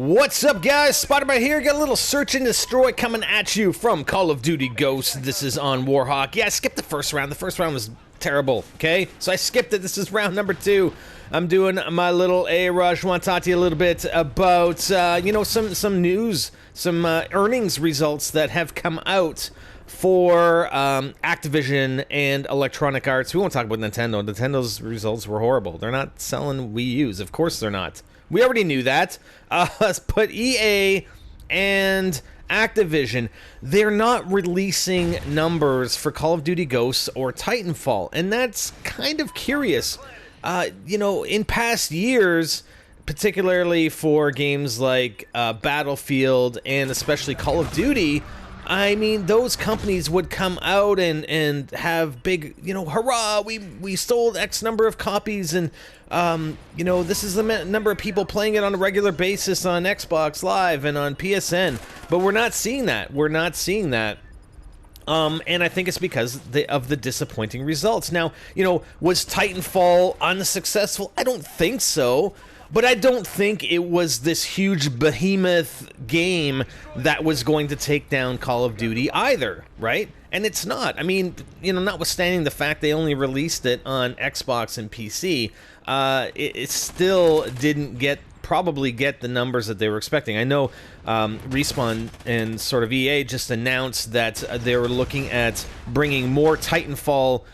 What's up, guys? Spider-Man here. Got a little search and destroy coming at you from Call of Duty Ghosts. This is on Warhawk. Yeah, I skipped the first round. The first round was terrible, okay? So I skipped it. This is round number 2. I'm doing my little A-Rush. Want to talk to you a little bit about, you know, some news, some earnings results that have come out for Activision and Electronic Arts. We won't talk about Nintendo. Nintendo's results were horrible. They're not selling Wii U's. Of course they're not. We already knew that. But EA and Activision, they're not releasing numbers for Call of Duty Ghosts or Titanfall. And that's kind of curious. You know, in past years, particularly for games like Battlefield and especially Call of Duty, I mean, those companies would come out and have big, you know, hurrah, we sold X number of copies, and, you know, this is the number of people playing it on a regular basis on Xbox Live and on PSN. But we're not seeing that. We're not seeing that. And I think it's because of the disappointing results. Now, you know, was Titanfall unsuccessful? I don't think so. But I don't think it was this huge behemoth game that was going to take down Call of Duty either, right? And it's not. I mean, you know, notwithstanding the fact they only released it on Xbox and PC, it still didn't probably get the numbers that they were expecting. I know Respawn and sort of EA just announced that they were looking at bringing more Titanfall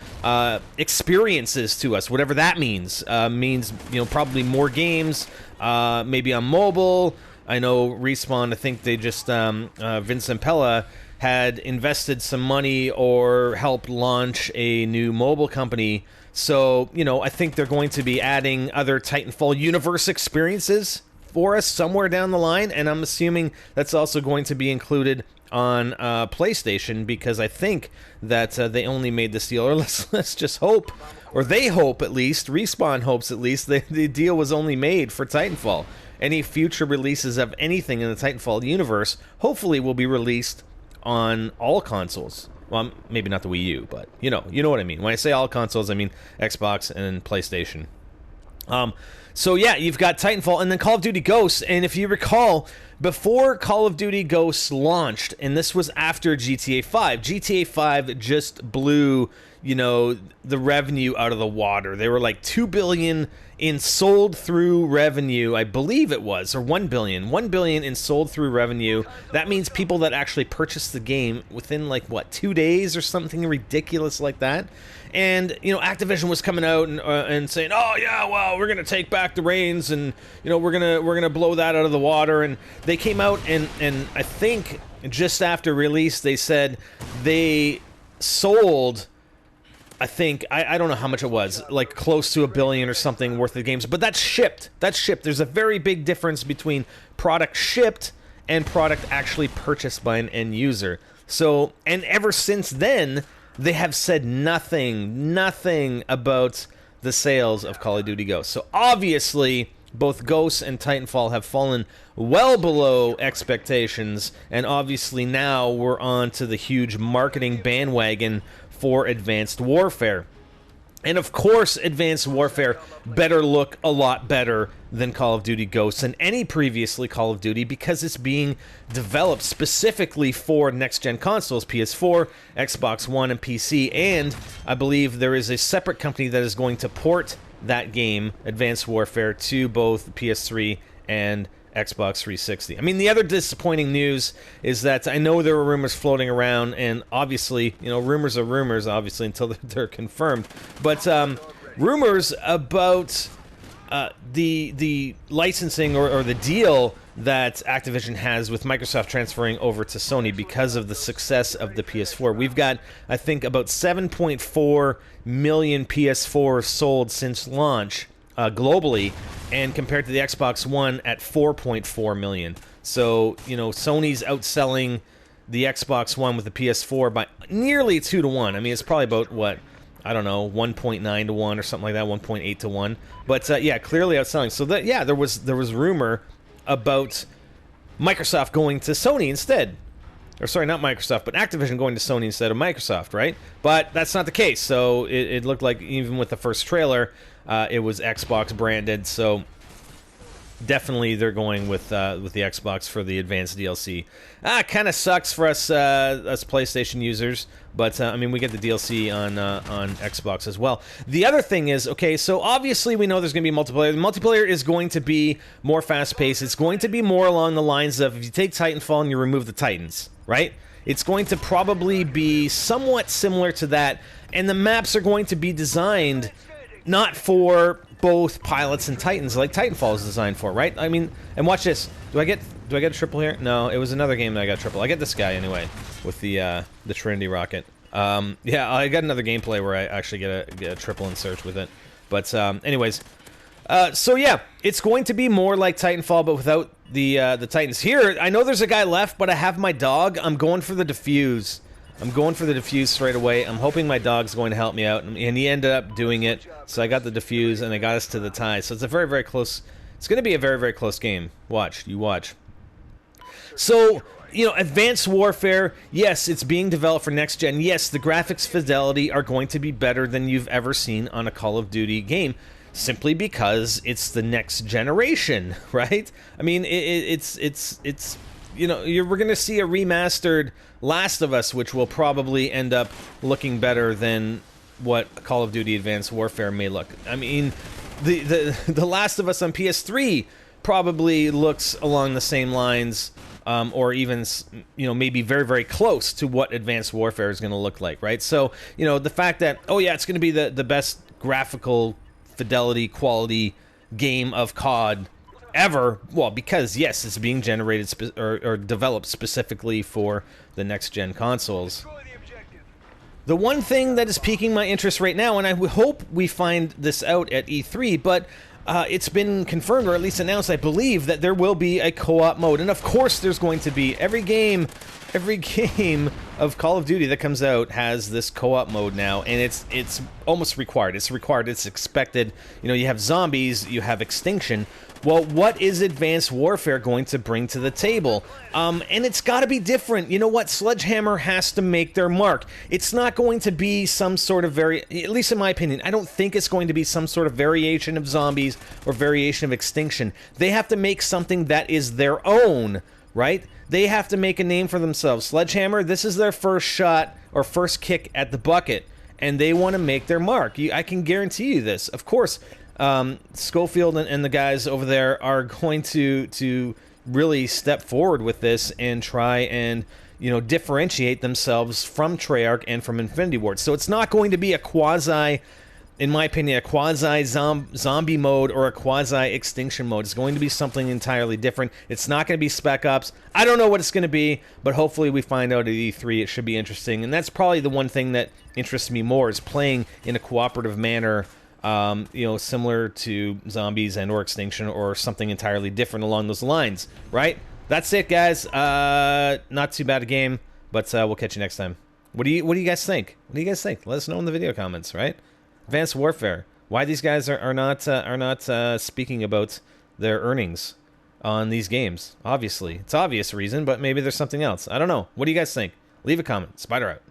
experiences to us, whatever that means. Means, you know, probably more games, maybe on mobile. I know Respawn, I think they just, Vincent Pella had invested some money or helped launch a new mobile company. So, you know, I think they're going to be adding other Titanfall universe experiences for us somewhere down the line, and I'm assuming that's also going to be included on PlayStation, because I think that they only made this deal, or let's just hope, or they hope at least, Respawn hopes at least, the deal was only made for Titanfall. Any future releases of anything in the Titanfall universe hopefully will be released on all consoles. Well, maybe not the Wii U, but you know what I mean. When I say all consoles, I mean Xbox and PlayStation. So yeah, you've got Titanfall and then Call of Duty Ghosts. And if you recall, before Call of Duty Ghosts launched, and this was after GTA 5, GTA 5 just blew, you know, the revenue out of the water. They were like $2 billion in sold through revenue, I believe it was, or $1 billion. $1 billion in sold through revenue. That means people that actually purchased the game within, like, what, 2 days or something ridiculous like that. And, you know, Activision was coming out and saying, oh yeah, well, we're gonna take back the reins, and, you know, we're gonna blow that out of the water. And they came out and I think just after release they said they sold, I think, I don't know how much it was, like close to $1 billion or something worth of games, but that's shipped. That's shipped. There's a very big difference between product shipped and product actually purchased by an end user. So, and ever since then, they have said nothing about the sales of Call of Duty Ghosts. So obviously, both Ghosts and Titanfall have fallen well below expectations, and obviously now we're on to the huge marketing bandwagon for Advanced Warfare. And of course, Advanced Warfare better look a lot better than Call of Duty Ghosts and any previously Call of Duty, because it's being developed specifically for next-gen consoles, PS4, Xbox One, and PC, and I believe there is a separate company that is going to port that game, Advanced Warfare, to both PS3 and Xbox 360. I mean, the other disappointing news is that I know there were rumors floating around, and obviously, you know, rumors are rumors, obviously, until they're confirmed. But rumors about the licensing or the deal that Activision has with Microsoft transferring over to Sony because of the success of the PS4. We've got, I think, about 7.4 million PS4 sold since launch globally, and compared to the Xbox One at 4.4 million. So, you know, Sony's outselling the Xbox One with the PS4 by nearly 2 to 1. I mean, it's probably about, what, I don't know, 1.9 to 1 or something like that, 1.8 to 1. But yeah, clearly outselling. So that, yeah, there was rumor about Microsoft going to Sony instead. Or sorry, not Microsoft, but Activision going to Sony instead of Microsoft, right? But that's not the case. So it looked like, even with the first trailer, it was Xbox branded. So definitely they're going with the Xbox for the advanced DLC. Kind of sucks for us PlayStation users, but I mean we get the DLC on Xbox as well. The other thing is, okay, so obviously we know there's going to be multiplayer. The multiplayer is going to be more fast-paced. It's going to be more along the lines of if you take Titanfall and you remove the Titans, right? It's going to probably be somewhat similar to that, and the maps are going to be designed not for both pilots and Titans like Titanfall is designed for, right? I mean, and watch this. Do I get a triple here? No, it was another game that I got a triple. I get this guy anyway with the Trinity rocket. Yeah, I got another gameplay where I actually get a triple in search with it. But anyways, so yeah, it's going to be more like Titanfall, but without the Titans. Here, I know there's a guy left, but I have my dog. I'm going for the defuse. I'm going for the defuse straight away. I'm hoping my dog's going to help me out, and he ended up doing it. So I got the defuse, and I got us to the tie. So it's a very, very close... It's going to be a very, very close game. Watch. You watch. So, you know, Advanced Warfare, yes, it's being developed for next gen. Yes, the graphics fidelity are going to be better than you've ever seen on a Call of Duty game, simply because it's the next generation, right? I mean, it's you know, we're going to see a remastered Last of Us, which will probably end up looking better than what Call of Duty Advanced Warfare may look. I mean, the Last of Us on PS3 probably looks along the same lines, or even, you know, maybe very, very close to what Advanced Warfare is going to look like, right? So, you know, the fact that, oh yeah, it's going to be the best graphical fidelity, quality game of CoD ever, well, because yes, it's being generated or developed specifically for the next-gen consoles. The one thing that is piquing my interest right now, and I hope we find this out at E3, but it's been confirmed, or at least announced, I believe, that there will be a co-op mode. And of course there's going to be. Every game of Call of Duty that comes out has this co-op mode now, and it's almost required. It's required. It's expected. You know, you have zombies, you have extinction. Well, what is Advanced Warfare going to bring to the table? And it's got to be different. You know what? Sledgehammer has to make their mark. It's not going to be some sort of at least in my opinion, I don't think it's going to be some sort of variation of zombies or variation of extinction. They have to make something that is their own, right? They have to make a name for themselves. Sledgehammer, this is their first shot or first kick at the bucket, and they want to make their mark. I can guarantee you this. Of course, Schofield and the guys over there are going to really step forward with this and try and, you know, differentiate themselves from Treyarch and from Infinity Ward. So it's not going to be a quasi, in my opinion, a quasi-zombie mode or a quasi-extinction mode. It's going to be something entirely different. It's not going to be Spec Ops. I don't know what it's going to be, but hopefully we find out at E3. It should be interesting. And that's probably the one thing that interests me more, is playing in a cooperative manner, you know, similar to zombies and or extinction, or something entirely different along those lines, right? That's it, guys. Not too bad a game, but we'll catch you next time. What do you guys think? What do you guys think? Let us know in the video comments, right? Advanced Warfare. Why these guys are not speaking about their earnings on these games? Obviously, it's obvious reason, but maybe there's something else. I don't know. What do you guys think? Leave a comment. Spider out.